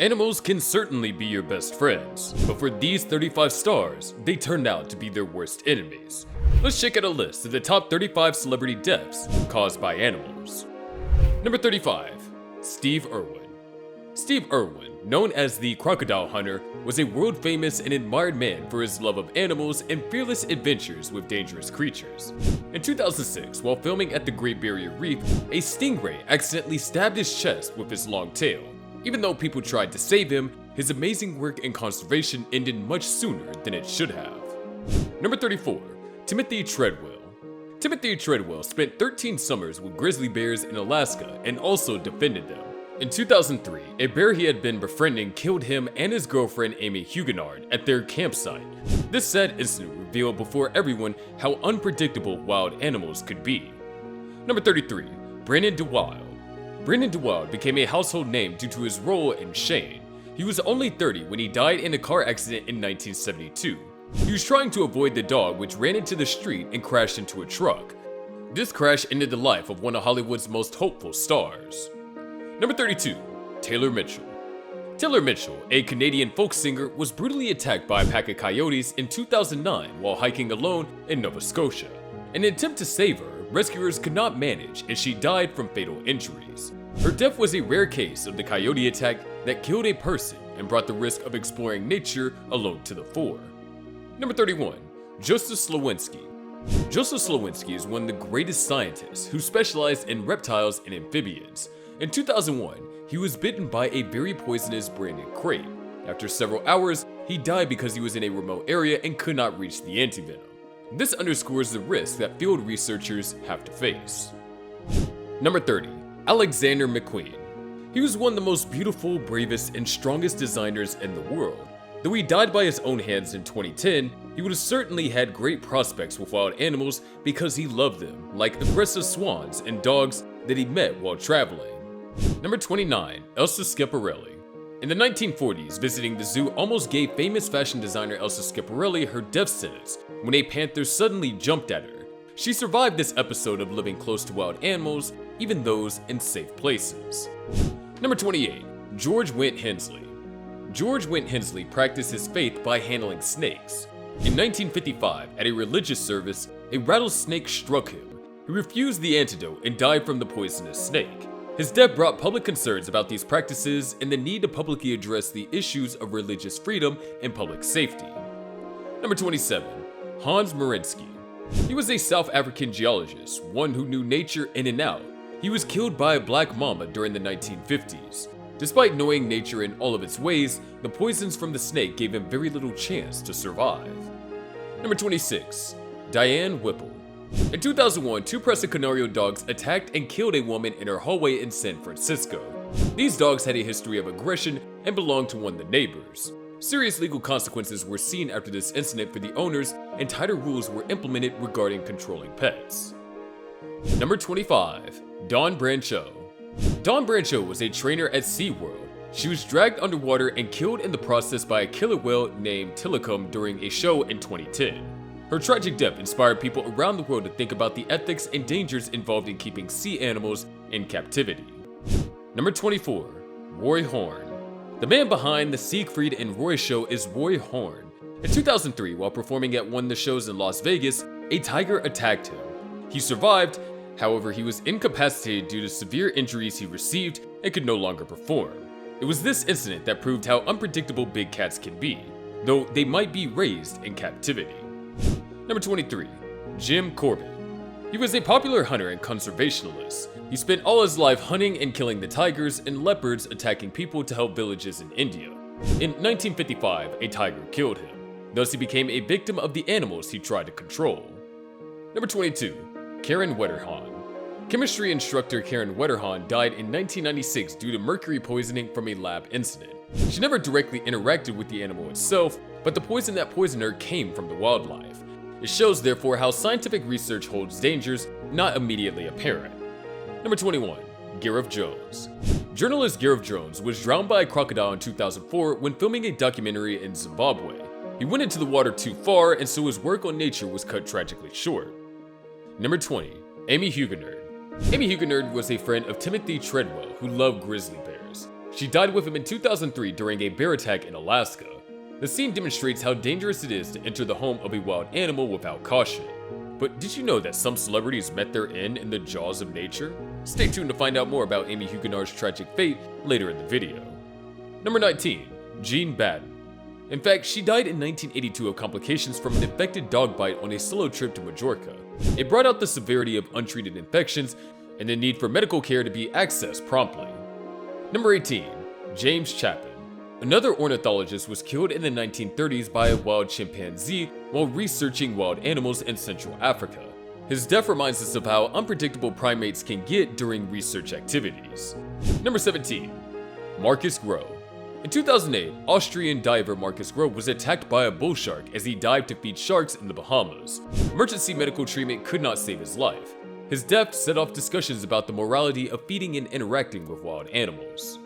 Animals can certainly be your best friends, but for these 35 stars, they turned out to be their worst enemies. Let's check out a list of the top 35 celebrity deaths caused by animals. Number 35. Steve Irwin. Steve Irwin, known as the Crocodile Hunter, was a world-famous and admired man for his love of animals and fearless adventures with dangerous creatures. In 2006, while filming at the Great Barrier Reef, a stingray accidentally stabbed his chest with his long tail. Even though people tried to save him, his amazing work in conservation ended much sooner than it should have. Number 34. Timothy Treadwell. Timothy Treadwell spent 13 summers with grizzly bears in Alaska and also defended them. In 2003, a bear he had been befriending killed him and his girlfriend Amy Huguenard at their campsite. This sad incident revealed before everyone how unpredictable wild animals could be. Number 33. Brandon DeWild. Brandon DeWild became a household name due to his role in Shane. He was only 30 when he died in a car accident in 1972. He was trying to avoid the dog, which ran into the street and crashed into a truck. This crash ended the life of one of Hollywood's most hopeful stars. Number 32. Taylor Mitchell. Taylor Mitchell, a Canadian folk singer, was brutally attacked by a pack of coyotes in 2009 while hiking alone in Nova Scotia. In an attempt to save her, rescuers could not manage and she died from fatal injuries. Her death was a rare case of the coyote attack that killed a person and brought the risk of exploring nature alone to the fore. Number 31. Joseph Slowinski. Joseph Slowinski is one of the greatest scientists who specialized in reptiles and amphibians. In 2001, he was bitten by a very poisonous branded crate. After several hours, he died because he was in a remote area and could not reach the antivenom. This underscores the risk that field researchers have to face. Number 30. Alexander McQueen. He was one of the most beautiful, bravest, and strongest designers in the world. Though he died by his own hands in 2010, he would have certainly had great prospects with wild animals because he loved them, like aggressive swans and dogs that he met while traveling. Number 29. Elsa Schiaparelli. In the 1940s, visiting the zoo almost gave famous fashion designer Elsa Schiaparelli her death sentence when a panther suddenly jumped at her. She survived this episode of living close to wild animals, even those in safe places. Number 28. George Wendt Hensley. George Wendt Hensley practiced his faith by handling snakes. In 1955, at a religious service, a rattlesnake struck him. He refused the antidote and died from the poisonous snake. His death brought public concerns about these practices and the need to publicly address the issues of religious freedom and public safety. Number 27. Hans Marinsky. He was a South African geologist, one who knew nature in and out. He was killed by a black mamba during the 1950s. Despite knowing nature in all of its ways, the poisons from the snake gave him very little chance to survive. Number 26. Diane Whipple. In 2001, two Presa Canario dogs attacked and killed a woman in her hallway in San Francisco. These dogs had a history of aggression and belonged to one of the neighbors. Serious legal consequences were seen after this incident for the owners, and tighter rules were implemented regarding controlling pets. Number 25. Dawn Brancheau. Dawn Brancheau was a trainer at SeaWorld. She was dragged underwater and killed in the process by a killer whale named Tilikum during a show in 2010. Her tragic death inspired people around the world to think about the ethics and dangers involved in keeping sea animals in captivity. Number 24. Roy Horn. The man behind the Siegfried and Roy show is Roy Horn. In 2003, while performing at one of the shows in Las Vegas, a tiger attacked him. He survived, however he was incapacitated due to severe injuries he received and could no longer perform. It was this incident that proved how unpredictable big cats can be, though they might be raised in captivity. Number 23. Jim Corbett. He was a popular hunter and conservationalist. He spent all his life hunting and killing the tigers and leopards attacking people to help villages in India. In 1955, a tiger killed him. Thus, he became a victim of the animals he tried to control. Number 22. Karen Wetterhahn. Chemistry instructor Karen Wetterhahn died in 1996 due to mercury poisoning from a lab incident. She never directly interacted with the animal itself, but the poison that poisoned her came from the wildlife. It shows, therefore, how scientific research holds dangers not immediately apparent. Number 21. Gareth Jones. Journalist Gareth Jones was drowned by a crocodile in 2004 when filming a documentary in Zimbabwe. He went into the water too far, and so his work on nature was cut tragically short. Number 20. Amy Huguenard. Amy Huguenard was a friend of Timothy Treadwell who loved grizzly bears. She died with him in 2003 during a bear attack in Alaska. The scene demonstrates how dangerous it is to enter the home of a wild animal without caution. But did you know that some celebrities met their end in the jaws of nature? Stay tuned to find out more about Amy Huguenard's tragic fate later in the video. Number 19. Jean Batten. In fact, she died in 1982 of complications from an infected dog bite on a solo trip to Majorca. It brought out the severity of untreated infections and the need for medical care to be accessed promptly. Number 18. James Chapin. Another ornithologist was killed in the 1930s by a wild chimpanzee while researching wild animals in Central Africa. His death reminds us of how unpredictable primates can get during research activities. Number 17. Marcus Groh. In 2008, Austrian diver Marcus Groh was attacked by a bull shark as he dived to feed sharks in the Bahamas. Emergency medical treatment could not save his life. His death set off discussions about the morality of feeding and interacting with wild animals.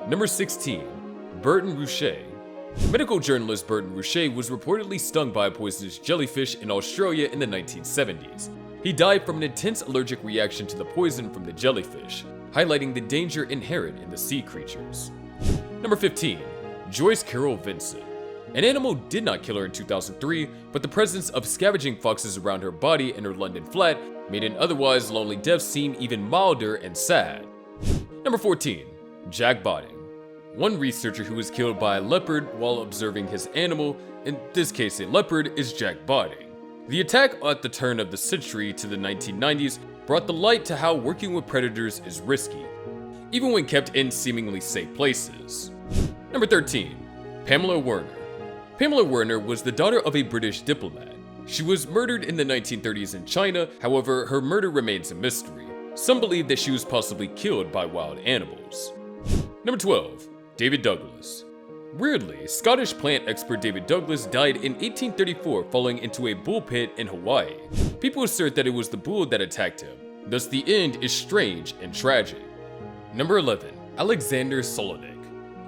Number 16. Burton Rouchet. Medical journalist Burton Rouchet was reportedly stung by a poisonous jellyfish in Australia in the 1970s. He died from an intense allergic reaction to the poison from the jellyfish, highlighting the danger inherent in the sea creatures. Number 15. Joyce Carol Vincent. An animal did not kill her in 2003, but the presence of scavenging foxes around her body in her London flat made an otherwise lonely death seem even milder and sad. Number 14. Jack Botting. One researcher who was killed by a leopard while observing his animal, in this case a leopard, is Jack Botting. The attack at the turn of the century to the 1990s brought the light to how working with predators is risky, even when kept in seemingly safe places. Number 13. Pamela Werner. Pamela Werner was the daughter of a British diplomat. She was murdered in the 1930s in China, however, her murder remains a mystery. Some believe that she was possibly killed by wild animals. Number 12. David Douglas. Weirdly, Scottish plant expert David Douglas died in 1834 falling into a bull pit in Hawaii. People assert that it was the bull that attacked him, thus the end is strange and tragic. Number 11. Alexander Solonik.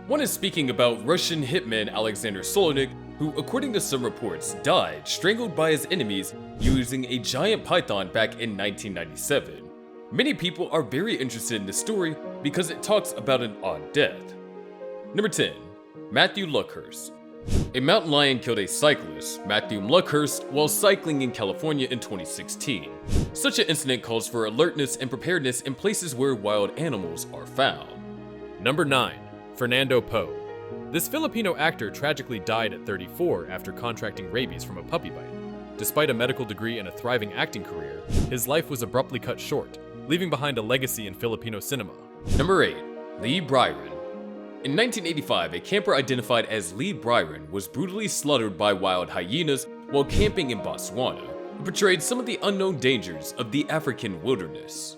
One is speaking about Russian hitman Alexander Solonik, who, according to some reports, died strangled by his enemies using a giant python back in 1997. Many people are very interested in this story because it talks about an odd death. Number 10. Matthew Luckhurst. A mountain lion killed a cyclist, Matthew Luckhurst, while cycling in California in 2016. Such an incident calls for alertness and preparedness in places where wild animals are found. Number 9. Fernando Poe. This Filipino actor tragically died at 34 after contracting rabies from a puppy bite. Despite a medical degree and a thriving acting career, his life was abruptly cut short, leaving behind a legacy in Filipino cinema. Number 8. Lee Byron. In 1985, a camper identified as Lee Byron was brutally slaughtered by wild hyenas while camping in Botswana, who portrayed some of the unknown dangers of the African wilderness.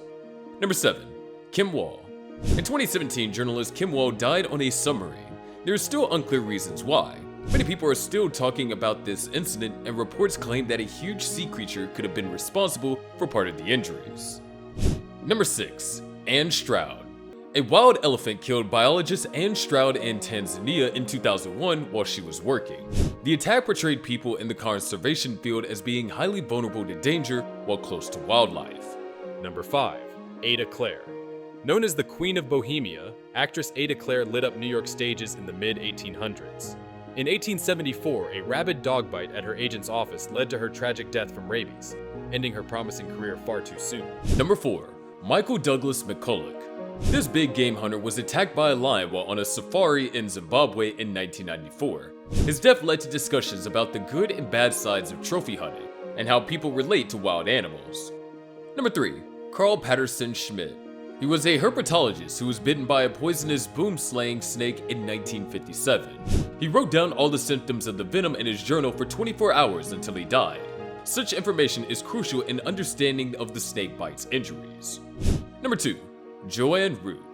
Number 7. Kim Wall. In 2017, journalist Kim Wall died on a submarine. There are still unclear reasons why. Many people are still talking about this incident, and reports claim that a huge sea creature could have been responsible for part of the injuries. Number 6. Anne Stroud. A wild elephant killed biologist Anne Stroud in Tanzania in 2001 while she was working. The attack portrayed people in the conservation field as being highly vulnerable to danger while close to wildlife. Number 5. Ada Clare. Known as the Queen of Bohemia, actress Ada Clare lit up New York stages in the mid-1800s. In 1874, a rabid dog bite at her agent's office led to her tragic death from rabies, ending her promising career far too soon. Number 4. Michael Douglas McCulloch. This big game hunter was attacked by a lion while on a safari in Zimbabwe in 1994. His death led to discussions about the good and bad sides of trophy hunting and how people relate to wild animals. Number 3. Carl Patterson Schmidt. He was a herpetologist who was bitten by a poisonous boom-slaying snake in 1957. He wrote down all the symptoms of the venom in his journal for 24 hours until he died. Such information is crucial in understanding of the snake bite's injuries. Number 2. Joanne Root.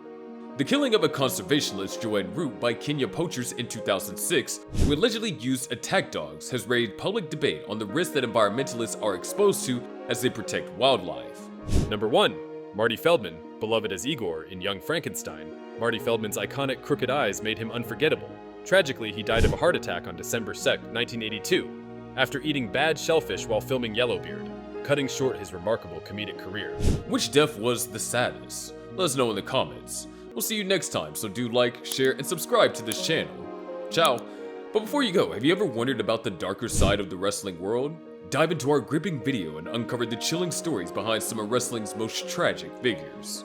The killing of a conservationist, Joanne Root, by Kenya poachers in 2006, who allegedly used attack dogs, has raised public debate on the risks that environmentalists are exposed to as they protect wildlife. Number 1. Marty Feldman, beloved as Igor in Young Frankenstein. Marty Feldman's iconic crooked eyes made him unforgettable. Tragically, he died of a heart attack on December 2, 1982, after eating bad shellfish while filming Yellowbeard, cutting short his remarkable comedic career. Which death was the saddest? Let us know in the comments. We'll see you next time, so do like, share, and subscribe to this channel. Ciao. But before you go, have you ever wondered about the darker side of the wrestling world? Dive into our gripping video and uncover the chilling stories behind some of wrestling's most tragic figures.